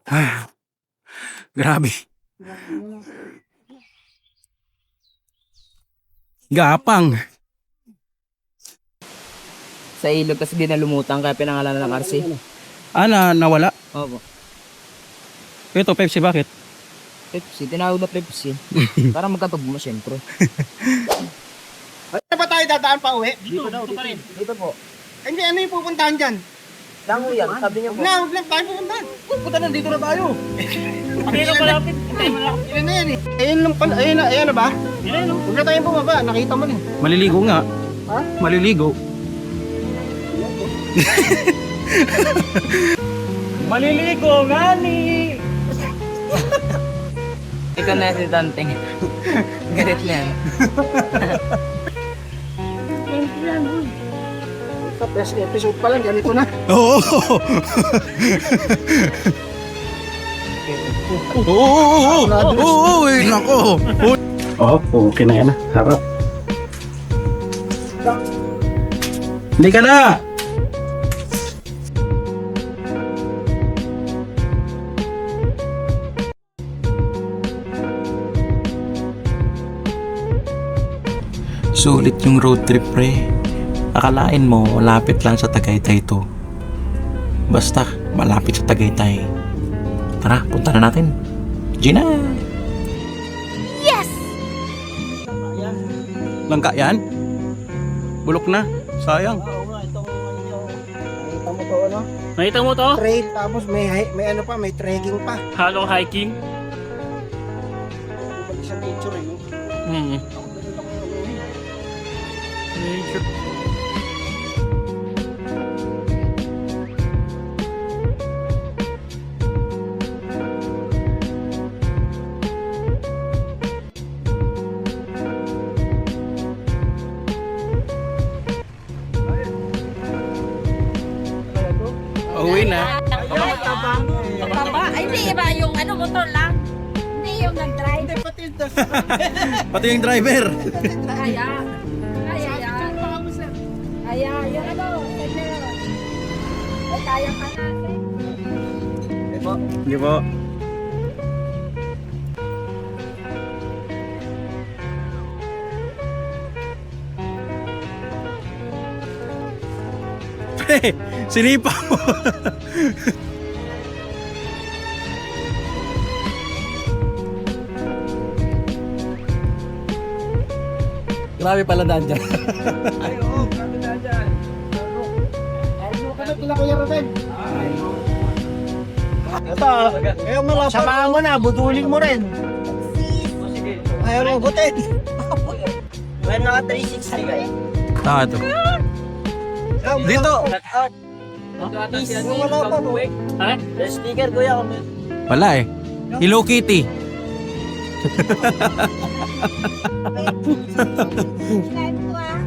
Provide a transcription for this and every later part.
Ah, grabe. Gapang. Sa ilog kasi di na lumutang kaya pinangalanan ng RC. Nawala. Opo. Ito, Pepsi, bakit? Pepsi, tinawag na Pepsi. Para magkatugma siyempre. Ano ba tayo dadaan pa uwi? Dito pa rin. Dito po. Hindi, ano yung pupuntahan dyan? Dango yan, sabi niya po. Huwag lang tayo pupuntahan. Punta na, dito na tayo. Ayun na malapit. Ayun na yan eh. Ayun lang pala, ayun na ba? Yan o. Huwag na tayong bumaba, nakita mo na. Maliligo nga. Ha? Maliligo. Maliligo, ngani! Ikaw na si Danteng. Galit na yan. Sa first episode pa lang, ganito na. Oo. Oo, nako. Oh, okay na yan. Harap. Hindi ka na. Sulit yung road trip, pre. Akalain mo, malapit lang sa Tagaytay to. Basta, malapit sa Tagaytay. Tara, punta na natin. Gina! Yes! Langka yan? Bulok na. Sayang. Oo nga, itong nakita mo to ano? Nakita mo to? Trail, tapos may ano pa, may trekking pa. Halong hiking. Ibalik sa picture eh, no? Hmm. Ako ganun ako gagawin. Uwi na. Papa, ay hindi ba yung ano motor lang? Hindi yung nag-drive. Pati yung driver. Kaya. Kaya, yung ano, ay kaya ka na. Hindi po. Sinipa mo. Grabe pala daan dyan. Ay, oo, grabe na dyan. Ano ka na pala Kuya Rodel? Ito, ayaw mo lang. Samahan mo na, budulin mo rin. Ayaw mo butin. Well, naka 360 guys. Ito. Dito. Wala pa no. Ha? May sticker kuya kung Wala eh. Hello Kitty. Live ko ah.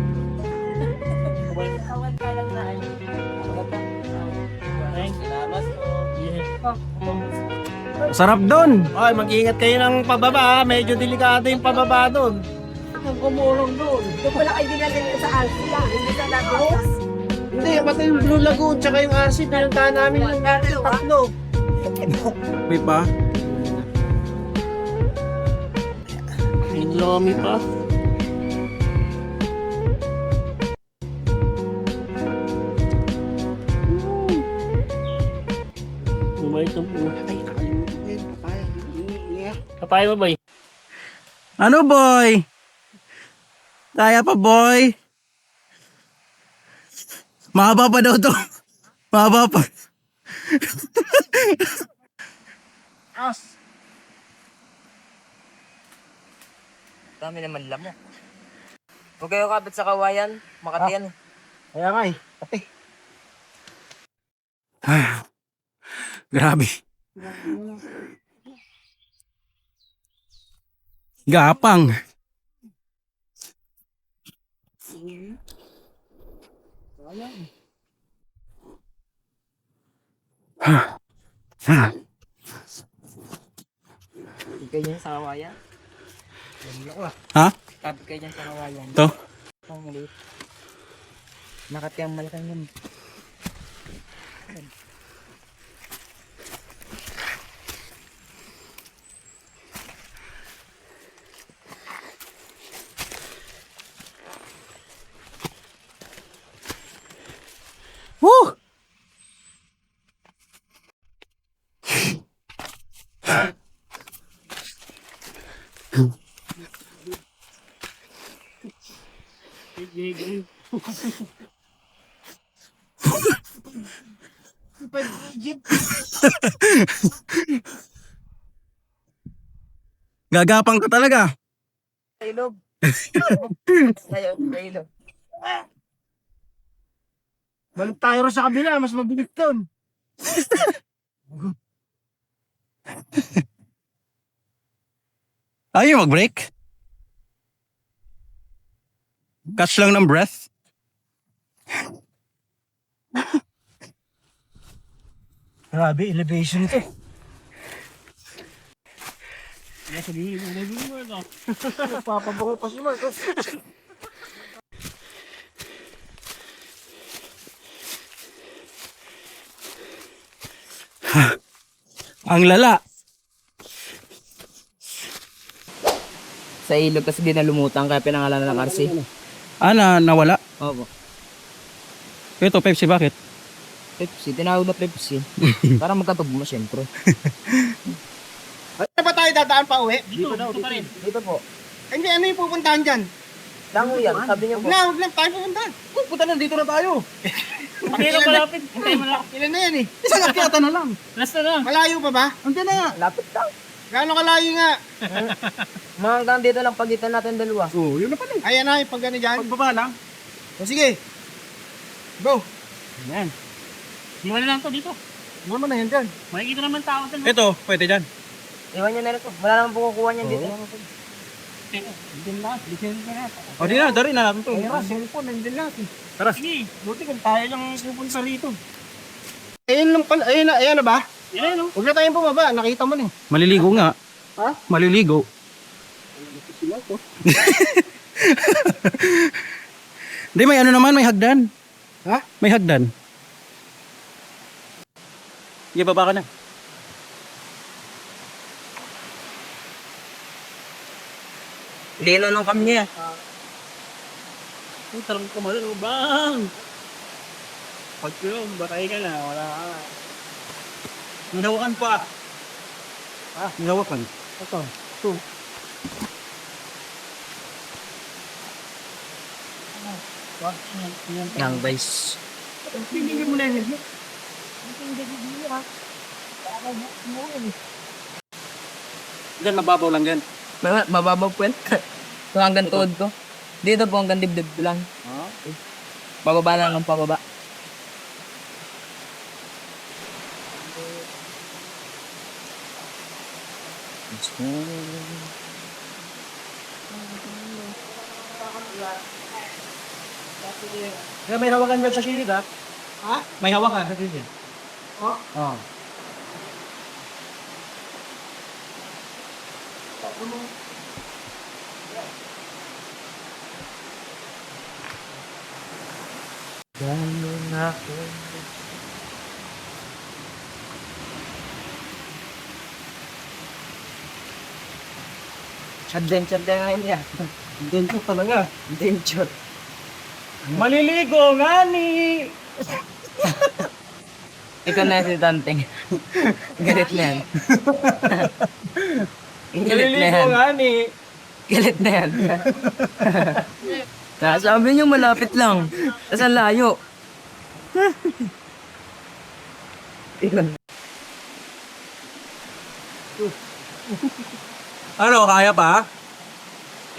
Kawan ka lang na ano. Sarap doon. Ay, mag-ingat kayo ng pababa, medyo delikado yung pababa doon. Ang kumulong doon. Doon pala kayo dinalhin sa Alpha, hindi sa Lagos. Hindi, pati yung Blue Lagoon, tsaka yung RC, pinuntahan namin yung tatlo. May pa. May lomi pa. Bumay ito po. Ay, nakalimutan ko yun. Papaya. Yeah. Kapay mo ba eh? Ano boy? Kaya pa boy? Mahaba pa daw to. Mahaba pa. As. Dami naman lamok. Huwag kayo kapit sa kawayan. Makati yan. Kaya nga eh. Pati. Grabe. Gapang. Kapit kayo dyan sa kawayan. Ha? Kapit kayo dyan sa kawayan. To? Ang maliit. Makati ang malaking yun. Gigil. Gagapang ka talaga. Sa ilog. Ayun, sa ilog. Balik tayo rin sa kabila, mas mabilis doon. Ayaw mag-break. Catch lang ng breath. Grabe, elevation ito. Nasa gilid mo, naging mo, no? Papabango pa si Marcos. Ang lala. Sa ilog kasi di na lumutang kaya pinangalan ng RC. Nawala. Opo. Ito, Pepsi, bakit? Pepsi, tinawag na Pepsi. Para magkatugma siyempre. Ano ba tayo dadaan pa uwi? Dito pa rin. Dito po. Hindi, ano yung pupuntahan dyan? Lango yan, sabi niya po. Huwag na tayo pupuntahan. Punta na, dito na tayo. Hindi ka malapit. Hindi malapit. Ilan na yan eh? Isang akyata na lang. Last na lang. Malayo pa ba? Andiyan na nga. Lapit lang. Gaano kalayo nga? Mga hanggang dito lang pagitan natin dalawa. Oo, yun na pala. Ayan na, yung pag gano'n dyan. Pagbaba lang. O sige. Go. Yan. Iwan na lang to dito. Ano na yan dyan? Makikita naman tao dyan. Ito, pwede dyan. Iwan niya na rin to. Wala naman po kukuha niyan dito. Hindi na. Lisensya na. O, di na, dari na natin to. Ayun na, cellphone, nandun natin. Sige. Buti kung tayo lang pupunta rito. Ayun lang pala, ayun na ba? Yan na, no? Huwag na tayong bumaba, nakita mo na eh. Maliligo nga. Ha? Maliligo. Hindi, may ano naman, may hagdan. Ha? May hagdan. Sige, baba ka na. Lino ng kami niya. Ang tarang ka malo, bang! Pag yun, batay ka na. Wala ka. Hinawakan pa. Hinawakan. Ito. Yang guys. Hindi mo na yun. Diyan, mababaw lang dyan. Mababaw po yan. Ito hanggang tuhod ko. Dito po hanggang dibdib lang. Pababa lang ng pababa. Kaya may hawakan ba sa kilid, ha? Ha? May hawakan sa kilid. Oh? Oo. Adventure din ngayon yan. Dito talaga. Adventure. Maliligo nga ni. Ikaw na si Tanteng. Galit na yan. Galit na yan. nga ni. Galit na yan. Sabi niyo malapit lang. Tapos ang layo. Ilan. Ano, kaya pa?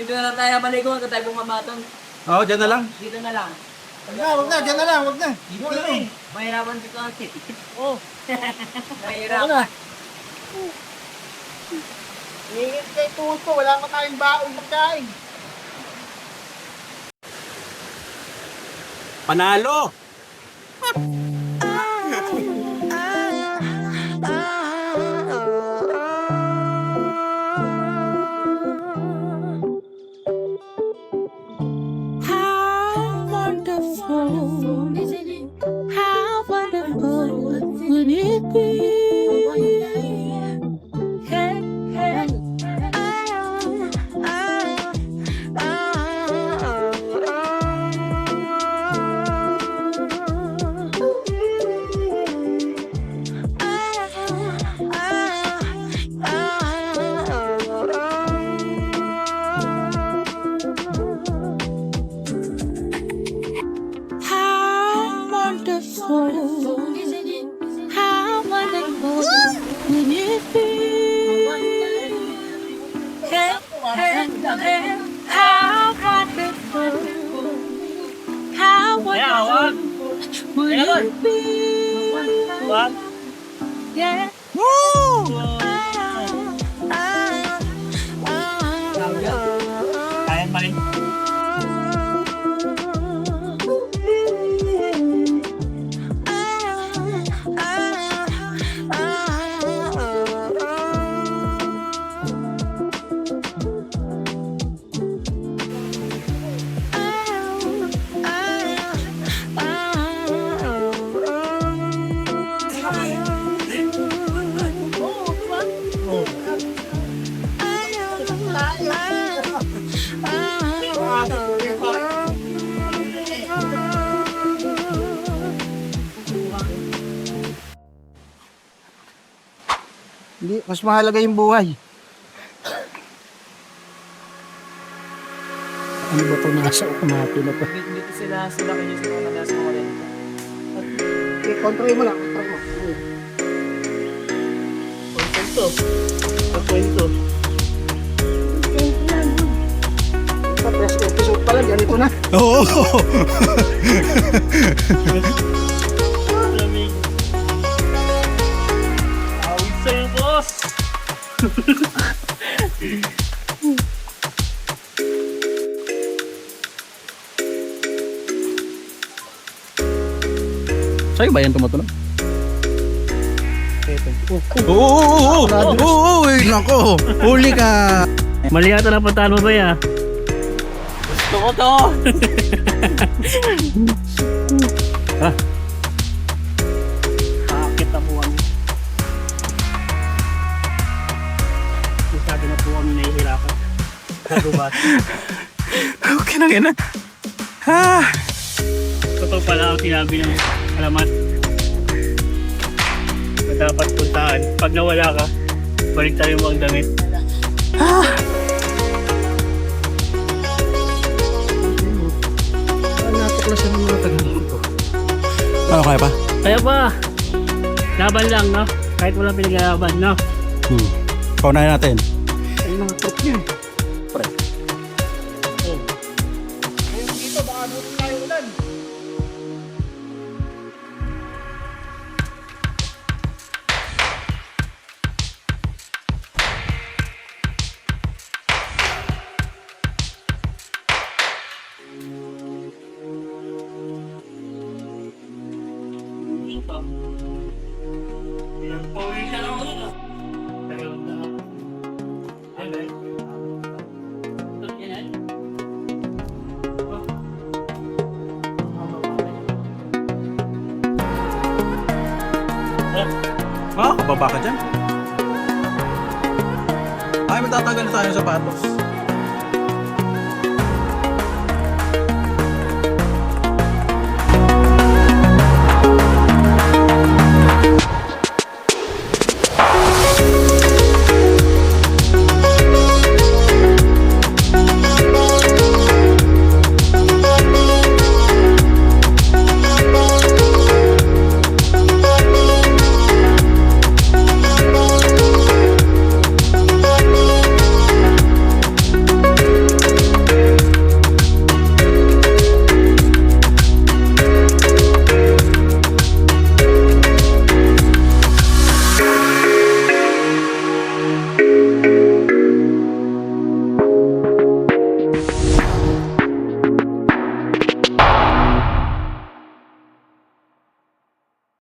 Dito na lang tayo maligo. Huwag tayo bumabatong. Oo, dyan na lang. Dito na lang. Wag na, dyan na lang, wag na. Dito na lang. Mahirapan dito kasi. Oh. Mahirap. Ingit kay tuhod ko, wala pa tayong baong pagkain. Panalo! How wonderful, how wonderful would it be? Hey, hey, Hindi, mas mahalaga yung buhay. Ano ba ito nasa ukumati na to? Dito sila kayo sa mga nasa mga Okay, control mo lang. Control mo. Kwento. Sa first episode pa lang, ganito na. Oo. Lamig. Awit sa'yo, boss. Sa'yo ba yan tumutunog? Oo, nako. Huli ka. Mali yata na puntahan mo ba ya? Gusto ko to! Paakit na po kami. Masyado na po kami nahihirapan. Nagubat. Okay na yan. Ha? Totoo pala ang sinabi ng alamat na dapat puntaan. Pag nawala ka, balik tayo mo ang damit. Natuklasan ng mga taga dito. Ano kaya pa? Kaya ba? Laban lang, no? Kahit walang pinaglalaban, no? Paunahin natin. Ay, mga trip niya. Kababa ka dyan. Ay, magtatagal na tayo ng sapatos.